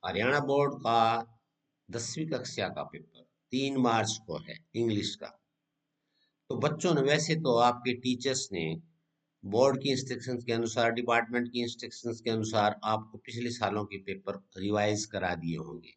Haryana board का 10वीं कक्षा का पेपर 3 मार्च को है इंग्लिश का। तो बच्चों ने, वैसे तो आपके टीचर्स ने बोर्ड की इंस्ट्रक्शंस के अनुसार, डिपार्टमेंट की इंस्ट्रक्शंस के अनुसार आपको पिछले सालों के पेपर रिवाइज करा दिए होंगे।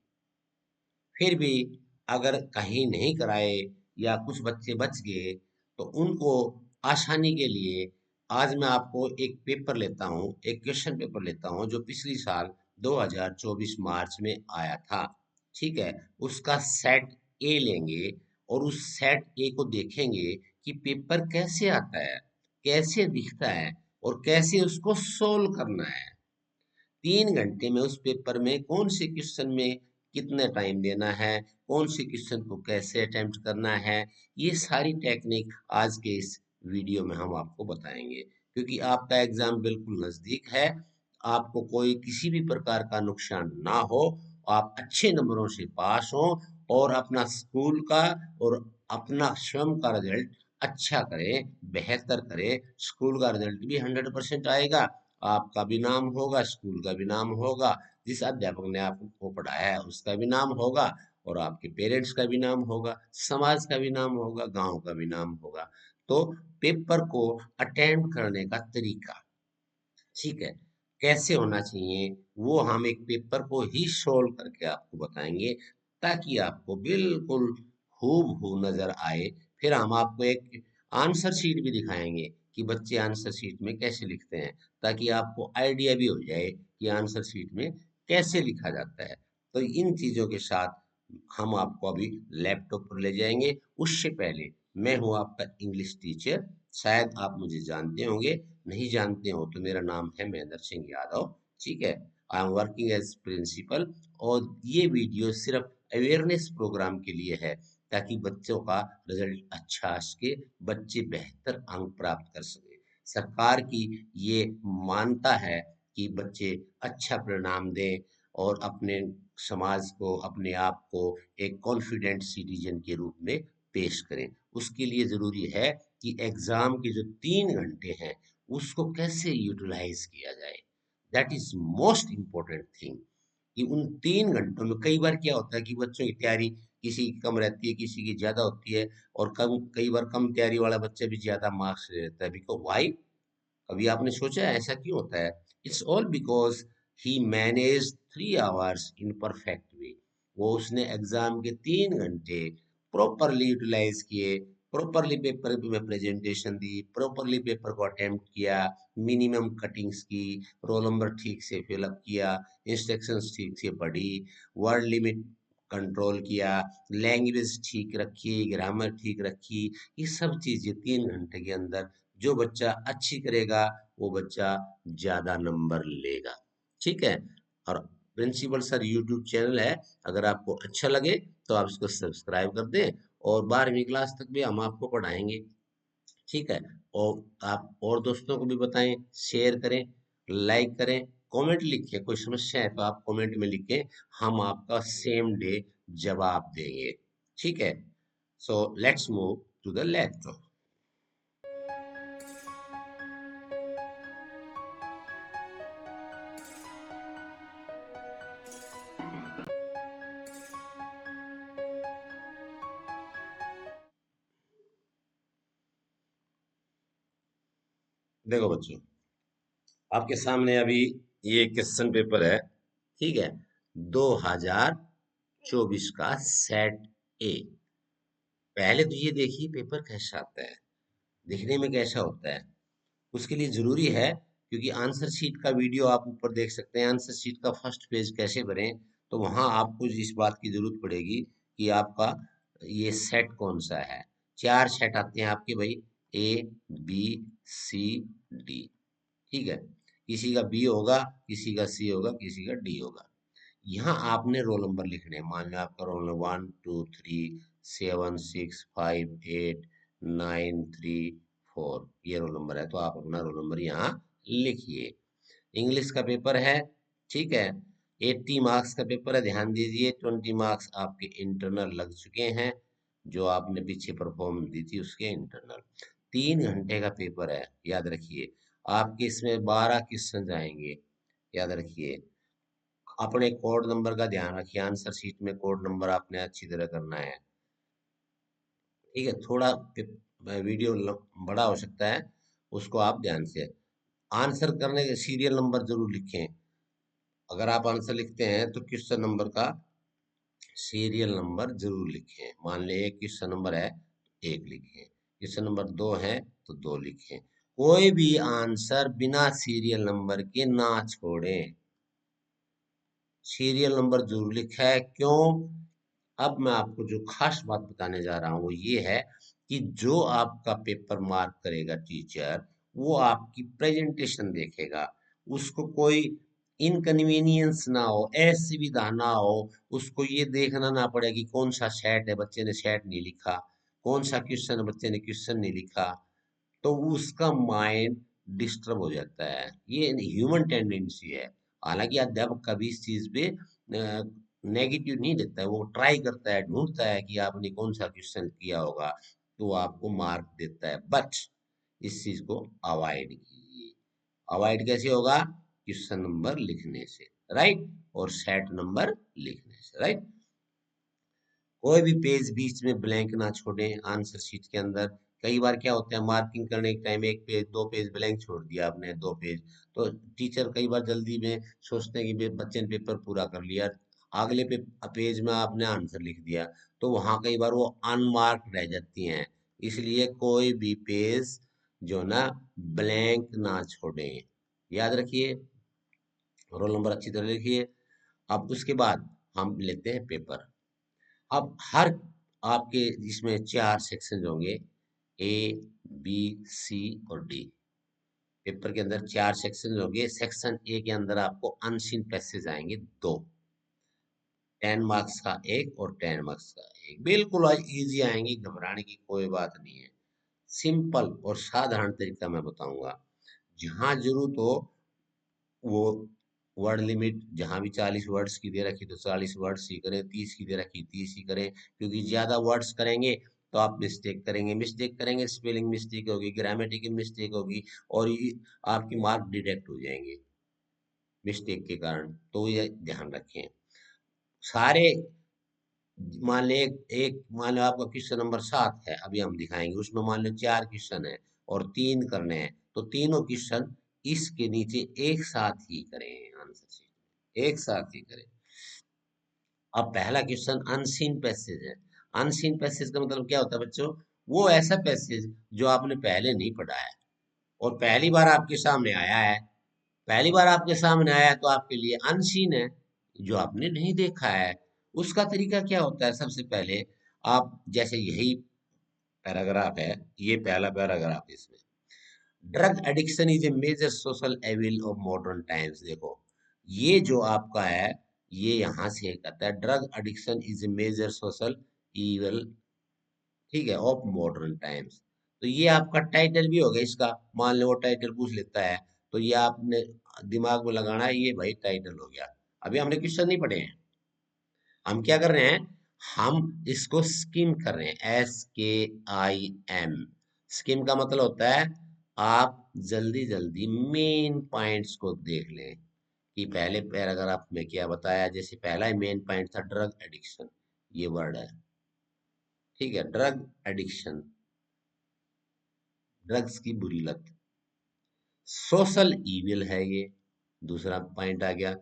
फिर भी अगर कहीं नहीं कराए या कुछ बच्चे बच गए तो उनको आसानी के लिए आज मैं आपको एक पेपर लेता हूँ, एक क्वेश्चन पेपर लेता हूँ जो पिछली साल 2024 मार्च में आया था। ठीक है, उसका सेट ए लेंगे और उस सेट ए को देखेंगे कि पेपर कैसे आता है, कैसे दिखता है और कैसे उसको सोल्व करना है। 3 घंटे में उस पेपर में कौन से क्वेश्चन में कितना टाइम देना है, कौन से क्वेश्चन को कैसे अटेम्प्ट करना है, ये सारी टेक्निक आज के इस वीडियो में हम आपको बताएंगे। क्योंकि आपका एग्जाम बिल्कुल नजदीक है, आपको कोई किसी भी प्रकार का नुकसान ना हो, आप अच्छे नंबरों से पास हो और अपना स्कूल का और अपना स्वयं का रिजल्ट अच्छा करें, बेहतर करें। स्कूल का रिजल्ट भी 100% आएगा, आपका भी नाम होगा, स्कूल का भी नाम होगा, जिस अध्यापक ने आपको पढ़ाया है उसका भी नाम होगा और आपके पेरेंट्स का भी नाम होगा, समाज का भी नाम होगा, गांव का भी नाम होगा। तो पेपर को अटेम्प्ट करने का तरीका, ठीक है, कैसे होना चाहिए, वो हम एक पेपर को ही सोल्व करके आपको बताएंगे ताकि आपको बिल्कुल हूबहू नजर आए। फिर हम आपको एक आंसर शीट भी दिखाएंगे कि बच्चे आंसर शीट में कैसे लिखते हैं, ताकि आपको आइडिया भी हो जाए कि आंसर शीट में कैसे लिखा जाता है। तो इन चीजों के साथ हम आपको अभी लैपटॉप पर ले जाएंगे। उससे पहले, मैं हूं आपका इंग्लिश टीचर, शायद आप मुझे जानते होंगे, नहीं जानते हो तो मेरा नाम है महेंद्र सिंह यादव। ठीक है, I am working as principal और ये वीडियो सिर्फ अवेयरनेस प्रोग्राम के लिए है ताकि बच्चों का रिजल्ट अच्छा आ सके, बच्चे बेहतर अंक प्राप्त कर सके। सरकार की ये मानता है कि बच्चे अच्छा परिणाम दें और अपने समाज को, अपने आप को एक कॉन्फिडेंट सिटीजन के रूप में पेश करें। उसके लिए जरूरी है कि एग्जाम के जो 3 घंटे हैं उसको कैसे यूटिलाइज किया जाए। That is most important thing. कि उन 3 घंटों में कई बार क्या होता है कि बच्चों की तैयारी किसी की कम रहती है, किसी की ज्यादा होती है, और कम, कई बार कम तैयारी वाला बच्चा भी ज्यादा मार्क्स ले लेता है। बिकॉज वाई, कभी आपने सोचा है ऐसा क्यों होता है? It's all because he manage 3 hours in perfect way. वो उसने एग्जाम के 3 घंटे प्रॉपरली यूटिलाइज किए, प्रॉपरली पेपर में प्रेजेंटेशन दी, प्रॉपरली पेपर को अटेम्प्ट किया, मिनिमम कटिंग्स की, रोल नंबर ठीक से फिलअप किया, इंस्ट्रक्शंस ठीक से पढ़ी, वर्ड लिमिट कंट्रोल किया, लैंग्वेज ठीक रखी, ग्रामर ठीक रखी। ये सब चीजें 3 घंटे के अंदर जो बच्चा अच्छी करेगा वो बच्चा ज्यादा नंबर लेगा। ठीक है, और प्रिंसिपल सर यूट्यूब चैनल है, अगर आपको अच्छा लगे तो आप इसको सब्सक्राइब कर दें और 12वीं क्लास तक भी हम आपको पढ़ाएंगे। ठीक है, और आप और दोस्तों को भी बताएं, शेयर करें, लाइक करें, कमेंट लिखें। कोई समस्या है तो आप कमेंट में लिखें, हम आपका सेम डे जवाब देंगे। ठीक है, so let's move to the laptop. देखो बच्चों, आपके सामने अभी ये क्वेश्चन पेपर है। ठीक है, 2024 का सेट ए। पहले तो ये देखिए पेपर कैसा आता है, दिखने में कैसा होता है। उसके लिए जरूरी है, क्योंकि आंसर शीट का वीडियो आप ऊपर देख सकते हैं, आंसर शीट का फर्स्ट पेज कैसे भरें, तो वहां आपको इस बात की जरूरत पड़ेगी कि आपका ये सेट कौन सा है। 4 सेट आते हैं आपके भाई, ए, बी, सी, डी। ठीक है, किसी का बी होगा, किसी का सी होगा, किसी का डी होगा। यहाँ आपने रोल नंबर लिखने हैं। मान लो आपका रोल नंबर 1 2 3 7 6 5 8 9 3 4, ये रोल नंबर है, तो आप अपना रोल नंबर यहाँ लिखिए। इंग्लिश का पेपर है, ठीक है, 80 मार्क्स का पेपर है। ध्यान दीजिए, 20 मार्क्स आपके इंटरनल लग चुके हैं, जो आपने पीछे परफॉर्मेंस दी थी उसके इंटरनल। 3 घंटे का पेपर है, याद रखिए। आपके इसमें 12 क्वेश्चन आएंगे, याद रखिए। अपने कोड नंबर का ध्यान रखिए, आंसर शीट में कोड नंबर आपने अच्छी तरह करना है। ठीक है, थोड़ा वीडियो बड़ा हो सकता है, उसको आप ध्यान से आंसर करने के सीरियल नंबर जरूर लिखें। अगर आप आंसर लिखते हैं तो क्वेश्चन नंबर का सीरियल नंबर जरूर लिखें। मान लें एक क्वेश्चन नंबर है, एक लिखें, क्वेश्चन नंबर 2 है तो 2 लिखें। कोई भी आंसर बिना सीरियल नंबर के ना छोड़ें। सीरियल नंबर जरूर लिखा है, क्यों? अब मैं आपको जो खास बात बताने जा रहा हूँ वो ये है कि जो आपका पेपर मार्क करेगा टीचर, वो आपकी प्रेजेंटेशन देखेगा। उसको कोई इनकन्वीनियंस ना हो, असुविधा ना हो, उसको ये देखना ना पड़े कि कौन सा सेट है, बच्चे ने सेट नहीं लिखा, कौन सा क्वेश्चन है, बच्चे ने क्वेश्चन नहीं लिखा, तो उसका माइंड डिस्टर्ब हो जाता है। ये ह्यूमन टेंडेंसी है। हालांकि अध्यापक कभी इस चीज पे नेगेटिव नहीं देता है, वो ट्राई करता है, ढूंढता है कि आपने कौन सा क्वेश्चन किया होगा, तो वो आपको मार्क देता है। बट इस चीज को अवॉइड कीजिए। अवॉइड कैसे होगा? क्वेश्चन नंबर लिखने से, राइट, और सेट नंबर लिखने से, राइट। कोई भी पेज बीच में ब्लैंक ना छोड़ें आंसर शीट के अंदर। कई बार क्या होता है, मार्किंग करने के टाइम एक पेज, दो पेज ब्लैंक छोड़ दिया आपने, दो पेज, तो टीचर कई बार जल्दी में सोचते हैं कि बच्चे ने पेपर पूरा कर लिया, अगले पेज में आपने आंसर लिख दिया, तो वहां कई बार वो अनमार्क रह जाती हैं। इसलिए कोई भी पेज जो ना ब्लैंक ना छोड़ें, याद रखिए। रोल नंबर अच्छी तरह लिखिए। अब उसके बाद हम लेते हैं पेपर। अब हर आपके इसमें 4 सेक्शन होंगे, ए, बी, सी और डी। पेपर के अंदर 4 सेक्शन होंगे। सेक्शन ए के अंदर आपको अनसीन पैसेज आएंगे 2, 10 मार्क्स का एक और 10 मार्क्स का एक। बिल्कुल इजी आएंगे, घबराने की कोई बात नहीं है। सिंपल और साधारण तरीका मैं बताऊंगा। जहां जरूरत हो वो वर्ड लिमिट, जहां भी 40 वर्ड्स की दे रखी तो 40 वर्ड्स ही करें, 30 की दे रखी 30 ही करें, क्योंकि ज्यादा वर्ड्स करेंगे तो आप मिस्टेक करेंगे, मिस्टेक करेंगे, स्पेलिंग मिस्टेक होगी, ग्रामेटिकल मिस्टेक होगी, और ये आपकी मार्क डिडक्ट हो जाएंगे मिस्टेक के कारण। तो ये ध्यान रखें। सारे, मान ले मान लो आपका क्वेश्चन नंबर 7 है, अभी हम दिखाएंगे, उसमें मान लो 4 क्वेश्चन है और 3 करने हैं, तो तीनों क्वेश्चन इसके नीचे एक साथ ही करें, आंसर शीट एक साथ ही करें। अब पहला क्वेश्चन अनसीन पैसेज है। अनसीन पैसेज का मतलब क्या होता है बच्चों? वो ऐसा पैसेज जो आपने पहले नहीं पढ़ा है और पहली बार आपके सामने आया है। पहली बार आपके सामने आया तो आपके लिए अनसीन है, जो आपने नहीं देखा है। उसका तरीका क्या होता है? सबसे पहले आप, जैसे यही पैराग्राफ है, ये पहला पैराग्राफ है इसमें, drug addiction is a major social evil of modern times. देखो, ये जो आपका है, ये यहाँ से कहता है drug addiction is a major social evil, ठीक है, ऑफ मॉडर्न टाइम्स। तो ये आपका टाइटल भी हो गया इसका। मान लो वो टाइटल पूछ लेता है, तो ये आपने दिमाग में लगाना है, ये भाई टाइटल हो गया। अभी हमने क्वेश्चन नहीं पढ़े हैं, हम क्या कर रहे हैं, हम इसको स्किम कर रहे हैं, SKIM। स्किम का मतलब होता है आप जल्दी जल्दी मेन पॉइंट्स को देख लें कि पहले पैराग्राफ में क्या बताया। जैसे पहला मेन पॉइंट था ड्रग एडिक्शन, ये वर्ड है, ठीक है, ड्रग एडिक्शन, ड्रग्स की बुरी लत, सोशल ईविल है ये, दूसरा पॉइंट आ गया।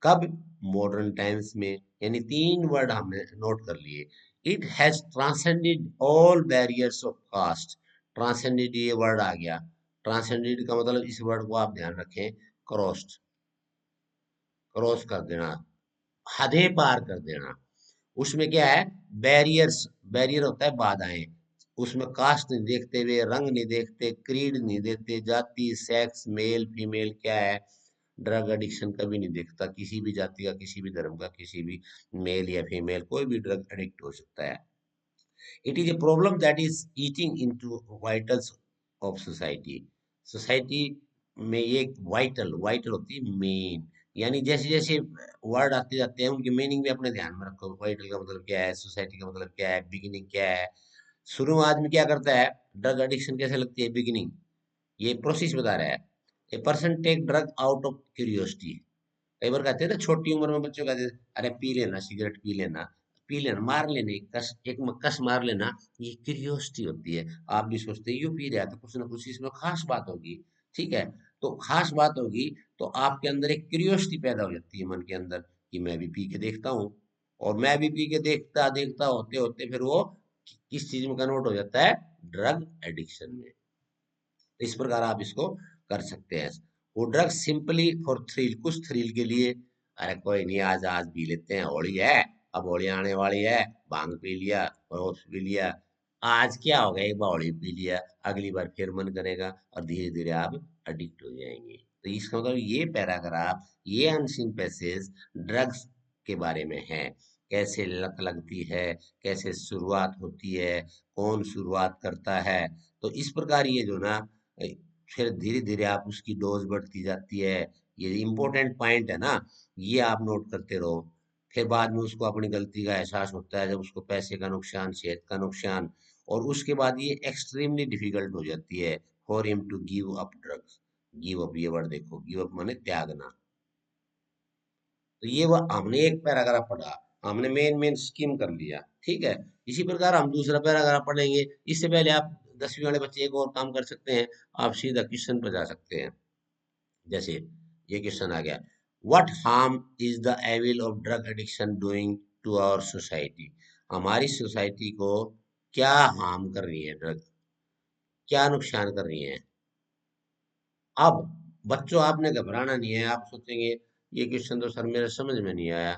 कब? मॉडर्न टाइम्स में, यानी 3 वर्ड हमने नोट कर लिए। It has transcended all barriers of caste. Transcended ये वर्ड आ गया। ट्रांसेंडेड का मतलब, इस वर्ड को आप ध्यान रखें, क्रॉस्ड, क्रॉस कर देना, हदें पार कर देना। उसमें क्या है? बैरियर्स, बैरियर होता है बाधाएं। उसमें कास्ट नहीं देखते हुए, रंग नहीं देखते, क्रीड नहीं देखते, जाति, सेक्स, मेल फीमेल क्या है, ड्रग एडिक्शन कभी नहीं देखता, किसी भी जाति का, किसी भी धर्म का, किसी भी मेल या फीमेल, कोई भी ड्रग एडिक्ट हो सकता है। It is a problem that is eating into vitals of society. Society में ये वाइटल, वाइटल होती है मेन, यानी जैसे जैसे वर्ड आते जाते हैं उनकी मीनिंग भी अपने ध्यान में रखो। वाइटल का मतलब क्या है, सोसाइटी का मतलब क्या है, बिगिनिंग क्या है। शुरू में आदमी क्या करता है, ड्रग एडिक्शन कैसे लगती है, बिगिनिंग, ये प्रोसेस बता रहा है। A person take drug out of curiosity. कई बार कहते हैं ना, छोटी उम्र में बच्चों कहते हैं अरे पी लेना, सिगरेट पी लेना, मार लेने, कस मार लेना। ये क्यूरियोसिटी होती है। आप भी सोचते हैं यूं पी रहा है तो कुछ ना कुछ इसमें खास बात होगी। ठीक है, तो खास बात होगी तो आपके अंदर एक क्यूरियोसिटी पैदा हो जाती है मन के अंदर कि मैं भी पी के देखता हूँ। और मैं भी पी के देखता देखता होते होते फिर वो किस चीज में कन्वर्ट हो जाता है, ड्रग एडिक्शन में। तो इस प्रकार आप इसको कर सकते हैं। वो ड्रग सिंपली फॉर थ्रिल, कुछ थ्रिल के लिए, अरे कोई नहीं आज आज पी लेते हैं, होली है, अब होली आने वाली है, भांग पी लिया, और पी लिया, आज क्या हो गया, एक बार होली पी लिया, अगली बार फिर मन करेगा, और धीरे धीरे आप एडिक्ट हो जाएंगे। तो इसका मतलब ये पैराग्राफ, ये अनसीन पैसेज ड्रग्स के बारे में है। कैसे लत लगती है, कैसे शुरुआत होती है, कौन शुरुआत करता है। तो इस प्रकार ये जो ना, अ, फिर धीरे धीरे आप उसकी डोज बढ़ती जाती है। ये इम्पोर्टेंट पॉइंट है ना, ये आप नोट करते रहो। फिर बाद में उसको अपनी गलती का एहसास होता है, जब उसको पैसे का नुकसान, सेहत का नुकसान, और उसके बाद ये एक्सट्रीमली डिफिकल्ट हो जाती है for him to give up drugs. Give up, ये वर्ड देखो, गिव अप माने त्यागना। तो ये वह हमने एक पैराग्राफ पढ़ा, हमने मेन मेन स्कीम कर लिया। ठीक है, इसी प्रकार हम दूसरा पैराग्राफ पढ़ेंगे। इससे पहले आप 10वीं वाले बच्चे एक और काम कर सकते हैं, आप सीधा क्वेश्चन पर जा सकते हैं। जैसे ये क्वेश्चन आ गया, what harm is the evil of drug addiction doing to our society. हमारी सोसाइटी को क्या हार्म कर रही है ड्रग, क्या नुकसान कर रही है। अब बच्चों आपने घबराना नहीं है। आप सोचेंगे ये क्वेश्चन तो सर मेरे समझ में नहीं आया,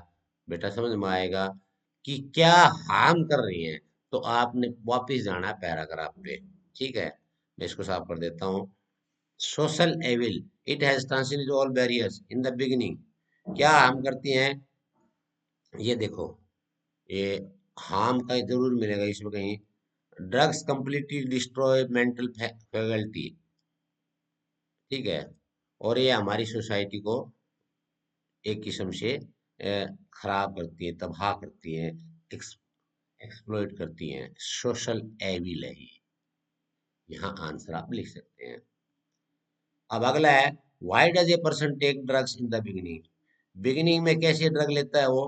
बेटा समझ में आएगा कि क्या हार्म कर रही है। तो आपने वापिस जाना है पैराग्राफ पे। ठीक है, मैं इसको साफ कर देता हूँ। Social evil, it has transcended all barriers in the beginning. क्या हार्म करती हैं, ये देखो, ये हार्म का जरूर मिलेगा इसमें कहीं। Drugs completely destroy mental faculty. ठीक है, और ये हमारी सोसाइटी को एक किस्म से खराब करती है, तबाह करती है, एक्सप्लॉइट करती हैं। सोशल एविल है ये, यहाँ आंसर आप लिख सकते हैं। अब अगला है, why does a person take drugs in the beginning. Beginning में कैसे ड्रग लेता है वो,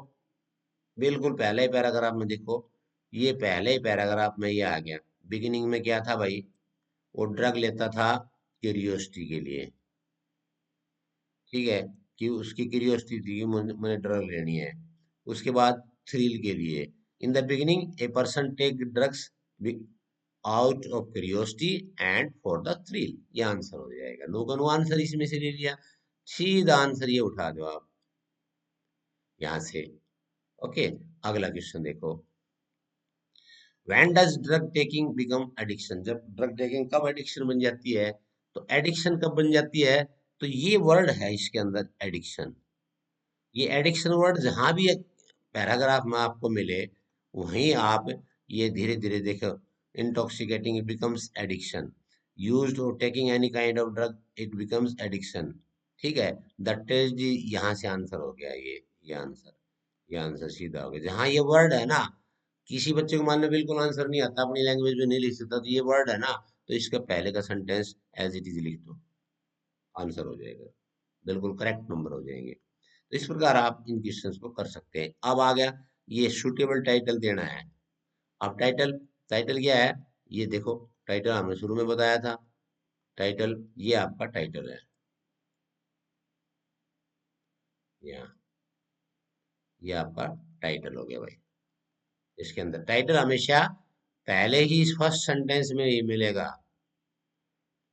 बिल्कुल पहले ही पैराग्राफ में देखो, ये पहले ही पैराग्राफ में ये आ गया। बिगिनिंग में क्या था भाई, वो ड्रग लेता था क्यूरियोसिटी के लिए। ठीक है, कि उसकी क्यूरियोसिटी थी कि मुझे ड्रग लेनी है। उसके बाद थ्रिल के लिए, in the beginning a person take drugs out of curiosity and for the thrill. ये आंसर हो जाएगा। नो का नो आंसर इसमें से ले लिया, सीधा आंसर ये उठा दो आप यहाँ से। ओके, अगला क्वेश्चन देखो, when does drug taking become addiction. जब ड्रग टेकिंग कब एडिक्शन बन जाती है, तो एडिक्शन कब बन जाती है, तो ये वर्ड है इसके अंदर, एडिक्शन। ये एडिक्शन वर्ड जहां भी पैराग्राफ में आपको मिले, वहीं आप ये धीरे धीरे देखो, intoxicating it becomes addiction, used और taking any kind of drug it becomes addiction. ठीक है, द टेस्ट, यहाँ से आंसर हो गया ये आंसर सीधा हो गया। जहां ये वर्ड है ना, किसी बच्चे को मान लो बिल्कुल आंसर नहीं आता, अपनी लैंग्वेज में नहीं लिख सकता, तो ये वर्ड है ना, तो इसका पहले का सेंटेंस एज इट इज लिख दो, आंसर हो जाएगा, बिल्कुल करेक्ट नंबर हो जाएंगे। तो इस प्रकार आप इन क्वेश्चंस को कर सकते हैं। अब आ गया, ये सूटेबल टाइटल देना है। अब टाइटल, टाइटल क्या है, ये देखो, टाइटल हमने शुरू में बताया था। टाइटल, ये आपका टाइटल है, यहाँ, ये आपका टाइटल हो गया भाई। इसके अंदर टाइटल हमेशा पहले ही फर्स्ट सेंटेंस में ही मिलेगा,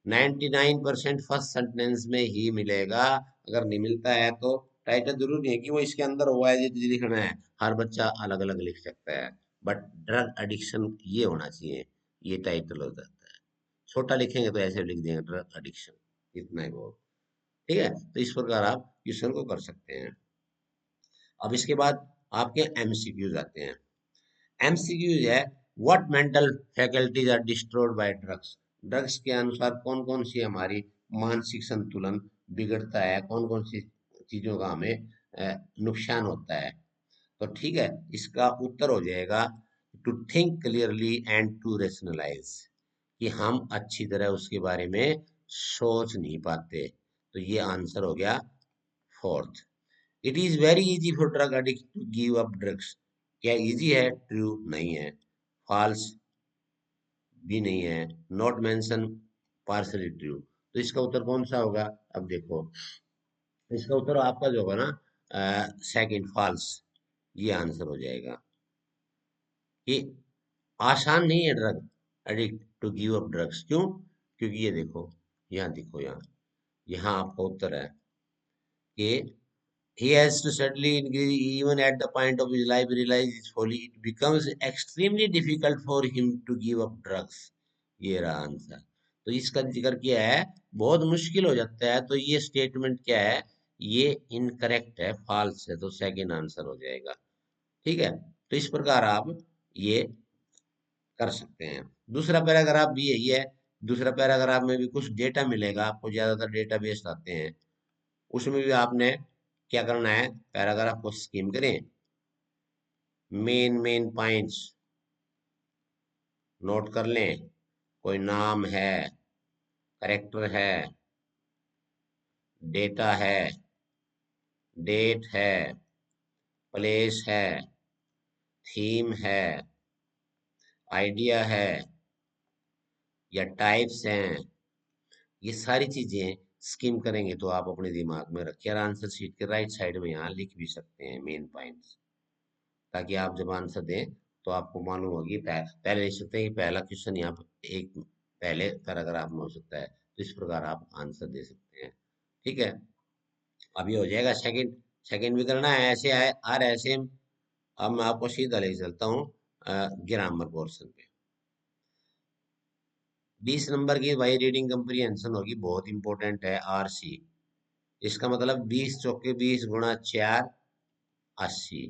99% फर्स्ट सेंटेंस में ही मिलेगा। अगर नहीं मिलता है तो टाइटल जरूरी नहीं है कि वो इसके अंदर हुआ है, ये तुझे लिखना है। हर बच्चा अलग अलग लिख सकता है, बट ड्रग एडिक्शन ये होना चाहिए, ये टाइटल हो जाता है। छोटा लिखेंगे तो ऐसे लिख देंगे, ड्रग एडिक्शन, इतना ही बहुत। ठीक है, तो इस प्रकार आप क्वेश्चन को कर सकते हैं। अब इसके बाद आपके एमसीक्यूज आते हैं। एमसीक्यूज है, what mental faculties are destroyed by drugs. Drugs के अनुसार कौन कौन सी हमारी मानसिक संतुलन बिगड़ता है, कौन कौन सी चीजों का हमें नुकसान होता है। तो ठीक है, इसका उत्तर हो जाएगा, to think clearly and to rationalise, कि हम अच्छी तरह उसके बारे में सोच नहीं पाते। तो ये आंसर हो गया fourth. It is very easy for drug addict to give up drugs. क्या इजी है? ट्रू नहीं है। फॉल्स भी नहीं है। Not mention partly true. तो इसका उत्तर कौन सा होगा? अब देखो, इसका उत्तर आपका जो होगा ना, सेकंड फॉल्स, ये आंसर हो जाएगा। ये आसान नहीं है drug addict to give up drugs. क्यों? क्योंकि ये देखो, यहाँ देखो, यहाँ यहाँ आपका उत्तर है कि he has to suddenly increase even at the point of his life realize his folly, it becomes extremely difficult for him to give up drugs। ये रहा आंसर। तो इसका जिक्र किया है, बहुत मुश्किल हो जाता है। तो ये स्टेटमेंट क्या है? ये इनकरेक्ट है, फॉल्स है। तो सेकंड आंसर हो जाएगा। ठीक है, तो इस प्रकार आप ये कर सकते हैं। दूसरा पैराग्राफ भी यही है। दूसरा पैराग्राफ में भी कुछ डेटा मिलेगा आपको, ज्यादातर डेटा बेस्ड आते हैं। उसमें भी आपने क्या करना है? पैराग्राफ को स्किम करें, मेन मेन पॉइंट्स नोट कर लें। कोई नाम है, करेक्टर है, डेटा है, डेट है, प्लेस है, थीम है, आइडिया है, या टाइप्स हैं, ये सारी चीजें स्किम करेंगे तो आप अपने दिमाग में रखिए, और आंसर शीट के राइट साइड में यहाँ लिख भी सकते हैं मेन पॉइंट्स, ताकि आप जब आंसर दें तो आपको मालूम होगी। पहले लिख सकते हैं कि पहला क्वेश्चन यहाँ पे एक पहले पैराग्राफ में हो सकता है। तो इस प्रकार आप आंसर दे सकते हैं। ठीक है, अब ये हो जाएगा सेकंड। सेकंड भी करना है, ऐसे आए आ रहा है सेम। अब मैं आपको सीधा ले चलता हूँ ग्रामर पोर्शन पे। 20 नंबर की भाई रीडिंग कंप्रीहेंशन होगी, बहुत इंपॉर्टेंट है। RC, इसका मतलब 20 चौके 20 गुणा 4, 80।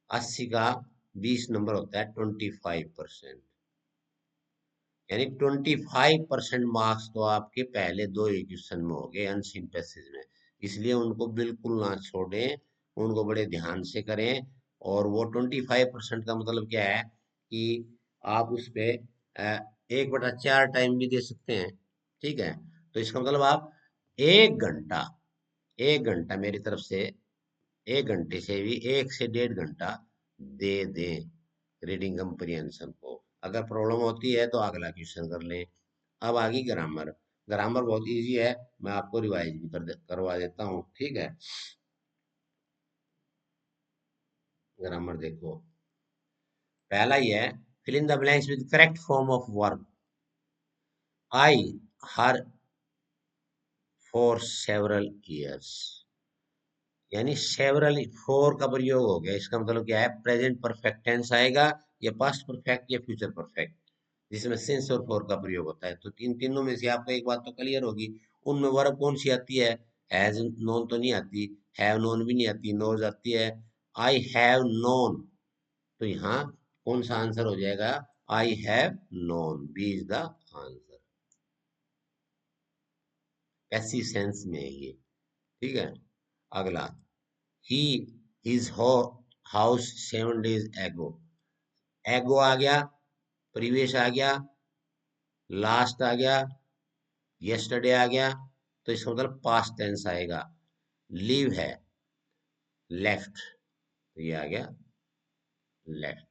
80 का 20 नंबर होता है 25%। यानी 25% मार्क्स तो आपके पहले दो ही क्वेश्चन में हो गए अनसीन पैसेज में। इसलिए उनको बिल्कुल ना छोड़ें, उनको बड़े ध्यान से करें। और वो 25% का मतलब क्या है कि आप उस पे 1/4 टाइम भी दे सकते हैं। ठीक है, तो इसका मतलब आप 1 घंटा, 1 घंटा मेरी तरफ से, 1 घंटे से भी 1 से 1.5 घंटा दे दें रीडिंग कंप्रीहेंशन को। अगर प्रॉब्लम होती है तो अगला क्वेश्चन कर लें। अब आगे ग्रामर। ग्रामर बहुत इजी है, मैं आपको रिवाइज भी करवा देता हूँ। ठीक है, ग्रामर देखो, पहला ही है, fill in the blanks with correct form of verb. I her for several years, यानी सेवरल फोर का प्रयोग हो गया। इसका मतलब क्या है? प्रेजेंट परफेक्ट टेंस आएगा, या पास्ट परफेक्ट, या फ्यूचर परफेक्ट, जिसमें सिंस और फोर का प्रयोग होता है। तो तीन तीनों में से आपको एक बात तो क्लियर होगी, उनमें वर्ब कौन सी आती है? हैज नोन तो नहीं आती, हैव नोन भी नहीं आती, नोज आती है। आई हैव नोन, तो यहाँ कौन सा आंसर हो जाएगा? I have known, B is the answer. Passive sense में है ये। ठीक है, अगला, ही हिज हाउस 7 days एगो। एगो आ गया, प्रीवियस आ गया, लास्ट आ गया, यस्टरडे आ गया। तो इसका मतलब पास्ट टेंस आएगा। लीव है, लेफ्ट, तो ये आ गया लेफ्ट।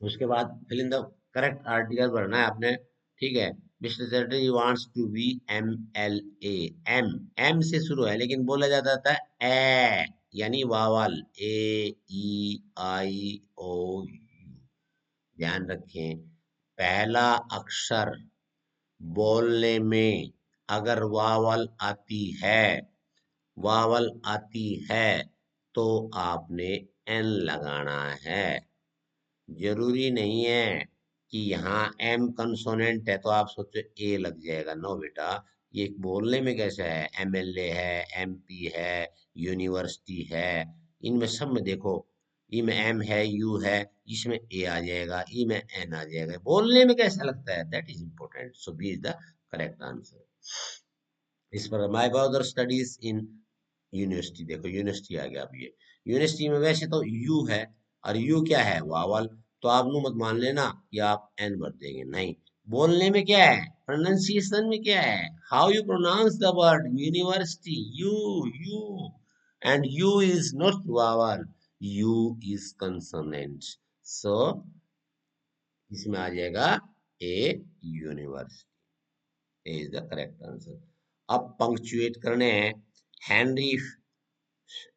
उसके बाद fill in the correct article भरना है आपने। ठीक है, Mr Chatterjee wants to be MLA। M, M से शुरू है लेकिन बोला जाता था ए, यानी वावल, AEIOU। ध्यान रखें, पहला अक्षर बोलने में अगर वावल आती है, वावल आती है, तो आपने एन लगाना है। जरूरी नहीं है कि यहाँ एम कंसोनेंट है तो आप सोचो ए लग जाएगा। नो बेटा, ये बोलने में कैसा है? MLA है, MP है, यूनिवर्सिटी है, इनमें सब में देखो, ई में एम है, यू है, इसमें ए आ जाएगा, ई में एन आ जाएगा। बोलने में कैसा लगता है? That is important. So B is the correct answer. इस पर my father studies in university, देखो यूनिवर्सिटी आ गया। अब ये यूनिवर्सिटी में वैसे तो यू है, और यू क्या है? वावल। तो आप नु मत मान लेना कि आप एन भर देंगे, नहीं। बोलने में क्या है? प्रोनाउंसिएशन में क्या है? How you pronounce the word university, U, U. and U is not vowel. U is consonant. So इसमें आ जाएगा A university is the correct answer. अब पंक्चुएट करने हैं। हेनरी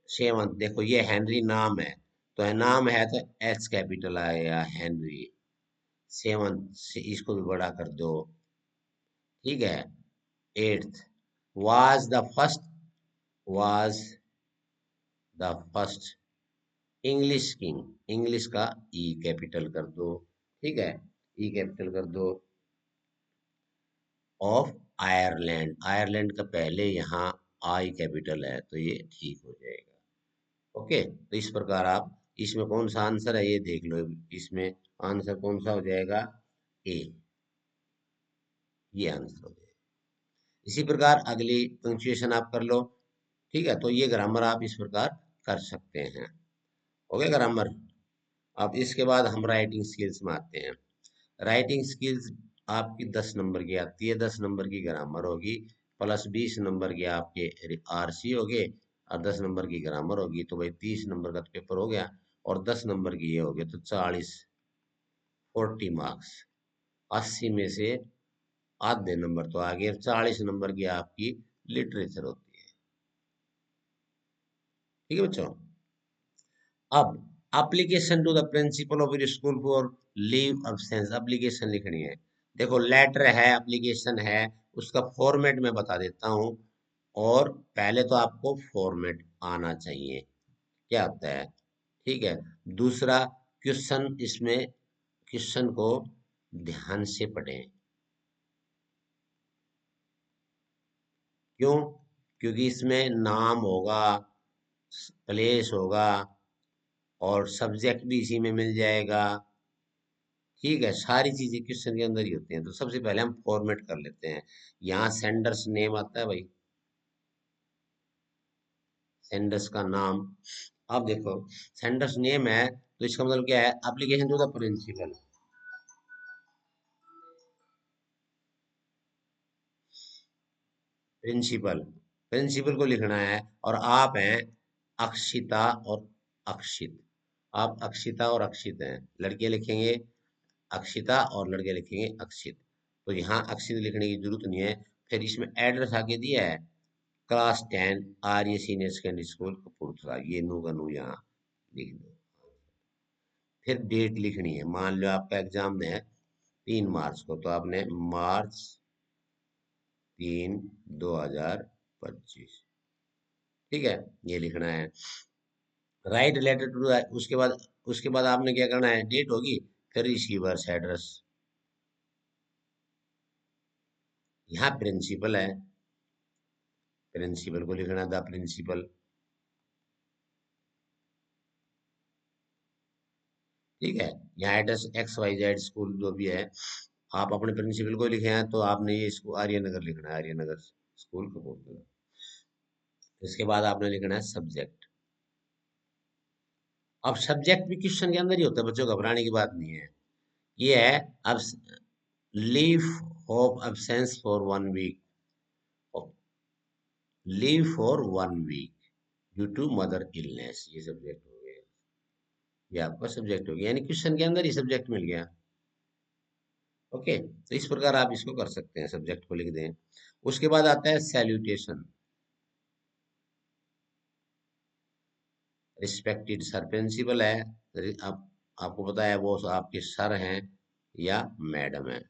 सेवंत, देखो ये हेनरी नाम है, तो है नाम है तो एच कैपिटल आएगा हेनरी। सेवंत से इसको भी बड़ा कर दो, ठीक है। Eighth, was the first, was the first English king, English का ई कैपिटल कर दो, ठीक है, ई कैपिटल कर दो। ऑफ आयरलैंड, आयरलैंड का पहले यहाँ आई कैपिटल है तो ये ठीक हो जाएगा। ओके, तो इस प्रकार आप इसमें कौन सा आंसर है ये देख लो। इसमें आंसर कौन सा हो जाएगा, ए, ये आंसर हो जाएगा। इसी प्रकार अगली पंक्चुएशन आप कर लो, ठीक है। तो ये ग्रामर आप इस प्रकार कर सकते हैं। हो गया ग्रामर। अब इसके बाद हम राइटिंग स्किल्स में आते हैं। राइटिंग स्किल्स आपकी 10 नंबर की आती है, 10 नंबर की ग्रामर होगी, प्लस 20 नंबर के आपके आरसी हो गए, और 10 नंबर की ग्रामर होगी, तो भाई 30 नंबर का तो पेपर हो गया। और 10 नंबर की ये हो गया तो 40, 40 मार्क्स, 80 में से आधे नंबर तो आ गए। 40 नंबर की आपकी लिटरेचर होती है, ठीक है बच्चों। अब application to the principal of your school for leave absence, application लिखनी है। देखो लेटर है, एप्लीकेशन है, उसका फॉर्मेट मैं बता देता हूँ। और पहले तो आपको फॉर्मेट आना चाहिए, क्या होता है, ठीक है। दूसरा, क्वेश्चन, इसमें क्वेश्चन को ध्यान से पढ़ें। क्यों? क्योंकि इसमें नाम होगा, प्लेस होगा, और सब्जेक्ट भी इसी में मिल जाएगा, ठीक है। सारी चीजें क्वेश्चन के अंदर ही होती हैं। तो सबसे पहले हम फॉर्मेट कर लेते हैं। यहाँ सेंडर्स नेम आता है भाई, सेंडर्स का नाम। अब देखो सेंडर्स नेम है तो इसका मतलब क्या है, application to the principal, principal, principal को लिखना है। और आप हैं अक्षिता और अक्षित, आप अक्षिता और अक्षित हैं। लड़के लिखेंगे अक्षिता और लड़के लिखेंगे अक्षित। तो यहाँ अक्षित लिखने की जरूरत नहीं है। फिर इसमें एड्रेस आके दिया है, क्लास 10 आर्य सीनियर सेकेंडरी स्कूल कपूरथला, ये नू का नू यहाँ लिख दो। फिर डेट लिखनी है। मान लो आपका एग्जाम है 3 मार्च को, तो आपने March 3, 2025, ठीक है, ये लिखना है। राइट लेटर टू, उसके बाद आपने क्या करना है, डेट होगी, फिर रिसीवर्स एड्रेस। यहाँ प्रिंसिपल है, प्रिंसिपल को लिखना था प्रिंसिपल, ठीक है। यहाँ एड्रेस XYZ स्कूल जो भी है, आप अपने प्रिंसिपल को लिखे हैं तो आपने ये स्कूल आर्यनगर लिखना है, आर्यनगर स्कूल कपूरथला। इसके बाद आपने लिखना है सब्जेक्ट। अब सब्जेक्ट भी क्वेश्चन के अंदर ही होता है बच्चों, घबराने की बात नहीं है। ये है अब leave of absence for 1 week, leave for 1 week due to mother illness, ये सब्जेक्ट हो गया, ये आपका सब्जेक्ट हो गया, यानी क्वेश्चन के अंदर ही सब्जेक्ट मिल गया। ओके, तो इस प्रकार आप इसको कर सकते हैं, सब्जेक्ट को लिख दें। उसके बाद आता है सैल्यूटेशन। रिस्पेक्टेड सर, प्रिंसिपल है, आप, आपको पता है वो आपके सर हैं या मैडम है।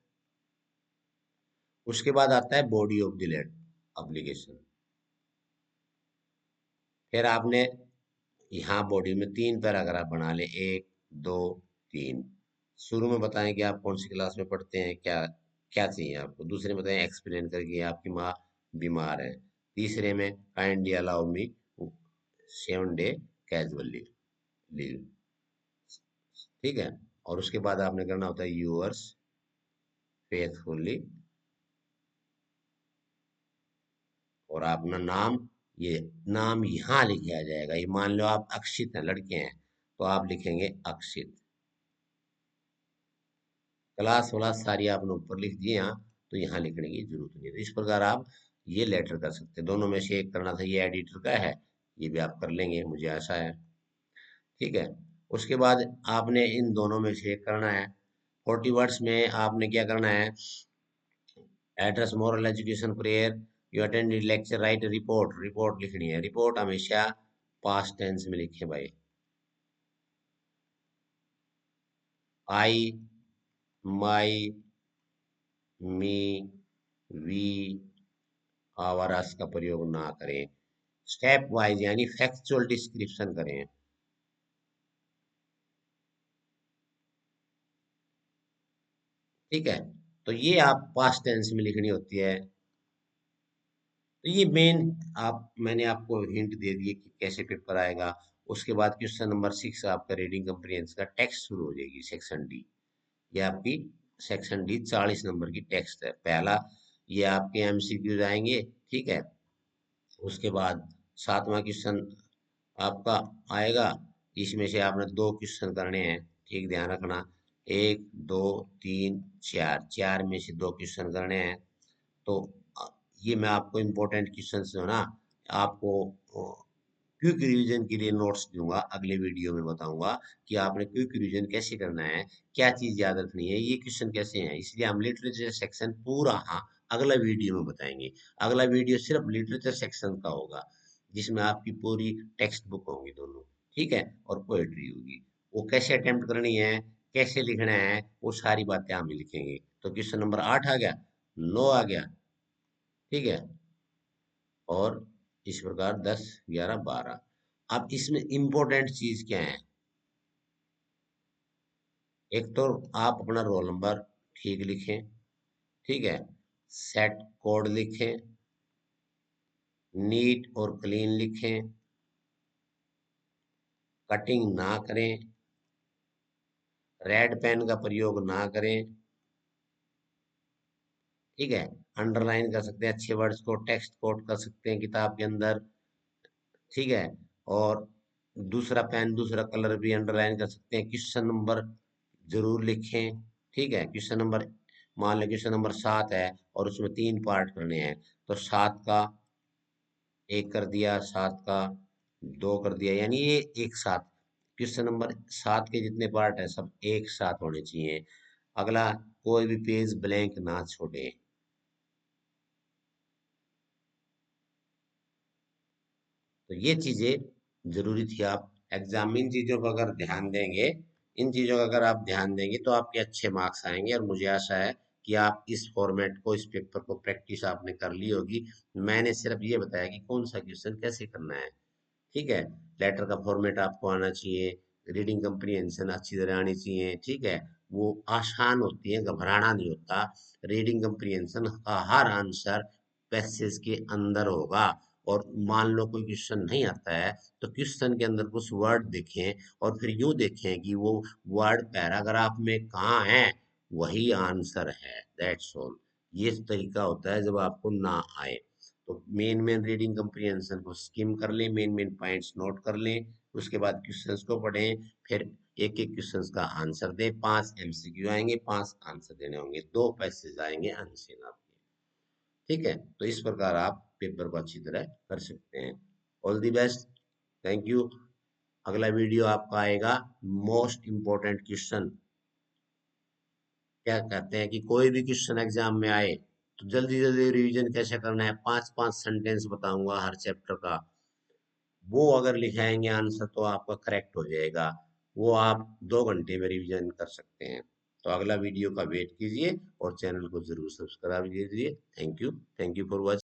उसके बाद आता है body of the letter application. फिर आपने यहाँ बॉडी में 3 पैराग्राफ बना ले, 1, 2, 3। शुरू में बताएं कि आप कौन सी क्लास में पढ़ते हैं, क्या क्या चाहिए आपको। दूसरे में बताएं एक्सप्लेन करके आपकी माँ बीमार है। तीसरे में kindly allow me 7 day casual leave, ठीक है। और उसके बाद आपने करना होता है यूअर्स फेथफुल्ली, और अपना नाम, ये नाम यहाँ लिखा जाएगा। ये मान लो आप अक्षित हैं, लड़के हैं, तो आप लिखेंगे अक्षित। क्लास व्लास सारी आपने ऊपर लिख दिए यहाँ, तो यहाँ लिखने की जरूरत नहीं है। तो इस प्रकार आप ये लेटर कर सकते हैं। दोनों में से एक करना था, ये एडिटर का है, ये भी आप कर लेंगे, मुझे आशा है। ठीक है। उसके बाद आपने इन दोनों में से करना है 40 वर्ड्स में। आपने क्या करना है, address moral education prayer, you attended lecture, right report. Report लिखनी है। रिपोर्ट हमेशा पास्ट टेंस में लिखे भाई। आई, माई, मी, वी, आवारस का प्रयोग ना करें। स्टेप वाइज यानी फैक्चुअल डिस्क्रिप्शन करें। ठीक है। तो ये आप पास्ट टेंस में लिखनी होती है। तो ये मेन आप, मैंने आपको हिंट दे दिए कि कैसे पेपर आएगा। उसके बाद क्वेश्चन नंबर 6 आपका रीडिंग कम्प्रिहेंशन का टेक्स्ट शुरू हो जाएगी, सेक्शन डी। ये आपकी सेक्शन डी 40 नंबर की टेक्स्ट है। पहला ये आपके एमसीक्यूज आएंगे। ठीक है। उसके बाद 7वां क्वेश्चन आपका आएगा। इसमें से आपने 2 क्वेश्चन करने हैं। ठीक, ध्यान रखना। 1, 2, 3, 4, 4 में से 2 क्वेश्चन करने हैं। तो अ, ये मैं आपको इम्पोर्टेंट क्वेश्चन जो ना आपको क्विक रिवीजन के लिए नोट्स दूंगा। अगले वीडियो में बताऊंगा कि आपने क्विक रिवीजन कैसे करना है, क्या चीज याद रखनी है, ये क्वेश्चन कैसे हैं। इसलिए हम लिटरेचर सेक्शन पूरा, हाँ, अगला वीडियो में बताएंगे। अगला वीडियो सिर्फ लिटरेचर सेक्शन का होगा, जिसमें आपकी पूरी टेक्स्ट बुक होंगी दोनों। ठीक है। और पोएट्री होगी। वो कैसे अटेम्प्ट करनी है, कैसे लिखना है, वो सारी बातें हम लिखेंगे। तो क्वेश्चन नंबर 8 आ गया, 9 आ गया। ठीक है। और इस प्रकार 10, 11, 12। अब इसमें इंपॉर्टेंट चीज क्या है, एक तो आप अपना रोल नंबर ठीक लिखें। ठीक है। सेट कोड लिखें, नीट और क्लीन लिखें, कटिंग ना करें, रेड पेन का प्रयोग ना करें। ठीक है। अंडरलाइन कर सकते हैं अच्छे वर्ड्स को, टेक्स्ट कोड कर सकते हैं किताब के अंदर। ठीक है। और दूसरा पेन, दूसरा कलर भी अंडरलाइन कर सकते हैं। क्वेश्चन नंबर जरूर लिखें। ठीक है। क्वेश्चन नंबर, मान लो क्वेश्चन नंबर 7 है और उसमें 3 पार्ट करने हैं, तो 7 का 1 कर दिया, 7 का 2 कर दिया, यानी ये एक साथ क्वेश्चन नंबर 7 के जितने पार्ट है सब एक साथ होने चाहिए। अगला, कोई भी पेज ब्लैंक ना छोड़े। तो ये चीजें जरूरी थी। आप एग्जाम में इन चीजों को अगर ध्यान देंगे, इन चीजों का अगर आप ध्यान देंगे तो आपके अच्छे मार्क्स आएंगे। और मुझे आशा है कि आप इस फॉर्मेट को, इस पेपर को प्रैक्टिस आपने कर ली होगी। मैंने सिर्फ ये बताया कि कौन सा क्वेश्चन कैसे करना है। ठीक है। लेटर का फॉर्मेट आपको आना चाहिए, रीडिंग कम्प्रीहेंशन अच्छी तरह आनी चाहिए। ठीक है। वो आसान होती है, घबराना नहीं होता। रीडिंग कम्प्रीहेंशन का हर आंसर पैसेज के अंदर होगा। और मान लो कोई क्वेश्चन नहीं आता है, तो क्वेश्चन के अंदर कुछ वर्ड देखें और फिर यूं देखें कि वो वर्ड पैराग्राफ में कहाँ है, वही आंसर है। That's all. ये तरीका होता है जब आपको ना आए। तो मेन मेन रीडिंग कम्प्रीहेंशन को स्किम कर लें, मेन मेन पॉइंट्स नोट कर लें। उसके बाद क्वेश्चंस को पढ़ें, फिर एक एक क्वेश्चंस का आंसर दें। 5 एमसीक्यू आएंगे, 5 आंसर देने होंगे, 2 पैसेज आएंगे अनसीन आपके। ठीक है। तो इस प्रकार आप पेपर को अच्छी तरह कर सकते हैं। All the best. Thank you. अगला वीडियो आपका आएगा मोस्ट इम्पोर्टेंट क्वेश्चन। क्या कहते हैं कि कोई भी क्वेश्चन एग्जाम में आए तो जल्दी जल्दी रिवीजन कैसे करना है, 5-5 सेंटेंस बताऊंगा हर चैप्टर का। वो अगर लिखाएंगे आंसर तो आपका करेक्ट हो जाएगा। वो आप 2 घंटे में रिवीजन कर सकते हैं। तो अगला वीडियो का वेट कीजिए और चैनल को जरूर सब्सक्राइब कीजिए। Thank you. Thank you for watching.